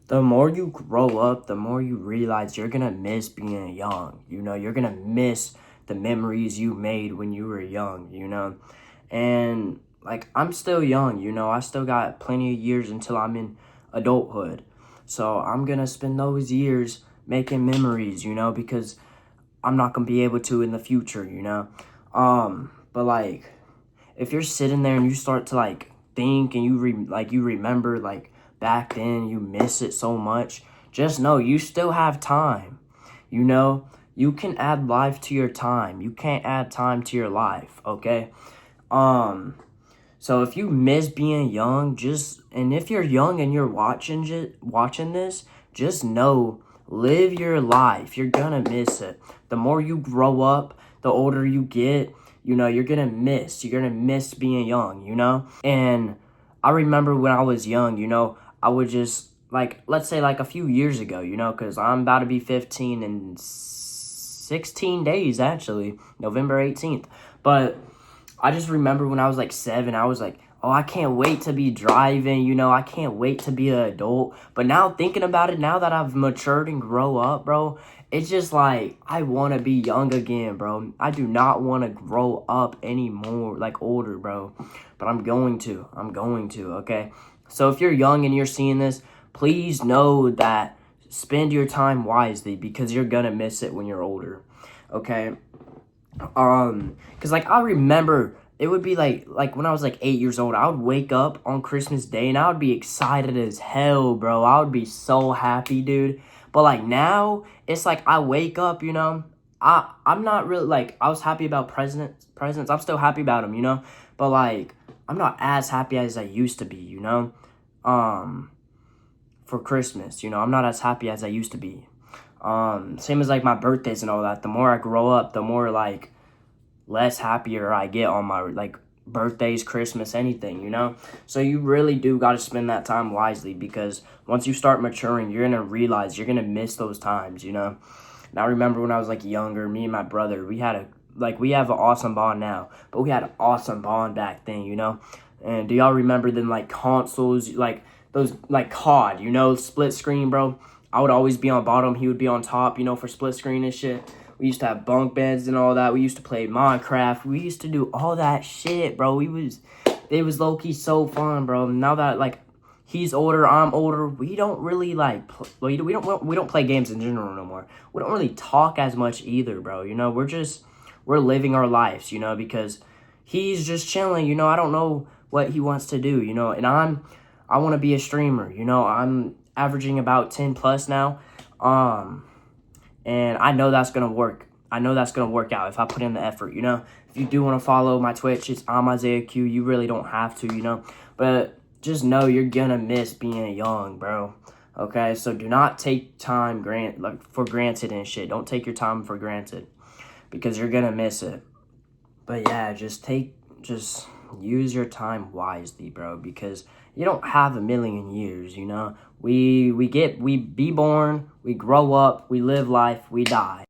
The more you grow up, the more you realize you're gonna miss being young. You're gonna miss the memories you made when you were young. And like, I'm still young. I still got plenty of years until I'm in adulthood. So I'm gonna spend those years making memories, because I'm not gonna be able to in the future. But like, if you're sitting there and you start to like think and you remember like back then, you miss it so much, just know you still have time. You can add life to your time. You can't add time to your life, okay? So if you miss being young, and if you're young and you're watching this, just know, live your life. You're gonna miss it. The more you grow up, the older you get, you're gonna miss being young. And I remember when I was young, I would just, like, let's say like a few years ago, because I'm about to be 15 in 16 days, actually, November 18th. But I just remember when I was like 7, I was like, oh, I can't wait to be driving, I can't wait to be an adult. But now thinking about it, now that I've matured and grow up, bro, it's just like, I want to be young again, bro. I do not want to grow up anymore, like older, bro. But I'm going to, okay? So if you're young and you're seeing this, please know that spend your time wisely, because you're gonna miss it when you're older, okay? Because like, I remember it would be like when I was like 8 years old, I would wake up on Christmas Day and I would be excited as hell, bro. I would be so happy, dude. But like now, it's like I wake up, I'm not really like, I was happy about presents. I'm still happy about them. But like, I'm not as happy as I used to be. For Christmas, I'm not as happy as I used to be. Same as like my birthdays and all that. The more I grow up, the more like less happier I get on my like birthdays, Christmas, anything. So you really do got to spend that time wisely, because once you start maturing, you're gonna realize you're gonna miss those times. And I remember when I was like younger, me and my brother, we have an awesome bond now, but we had an awesome bond back then. And do y'all remember them like consoles, like those like COD, split screen, bro? I would always be on bottom, he would be on top, for split screen and shit. We used to have bunk beds and all that. We used to play Minecraft. We used to do all that shit, bro. It was low-key so fun, bro. Now that like he's older, I'm older, we don't really like we don't play games in general no more. We don't really talk as much either, bro. We're living our lives, because he's just chilling. I don't know what he wants to do, and I want to be a streamer. I'm averaging about 10 plus now. And I know that's going to work. I know that's going to work out if I put in the effort. If you do want to follow my Twitch, it's Isaiah Q. You really don't have to. But just know you're going to miss being young, bro. Okay? So do not take time for granted and shit. Don't take your time for granted, because you're going to miss it. But yeah, just use your time wisely, bro, because you don't have a million years. We be born, we grow up, we live life, we die.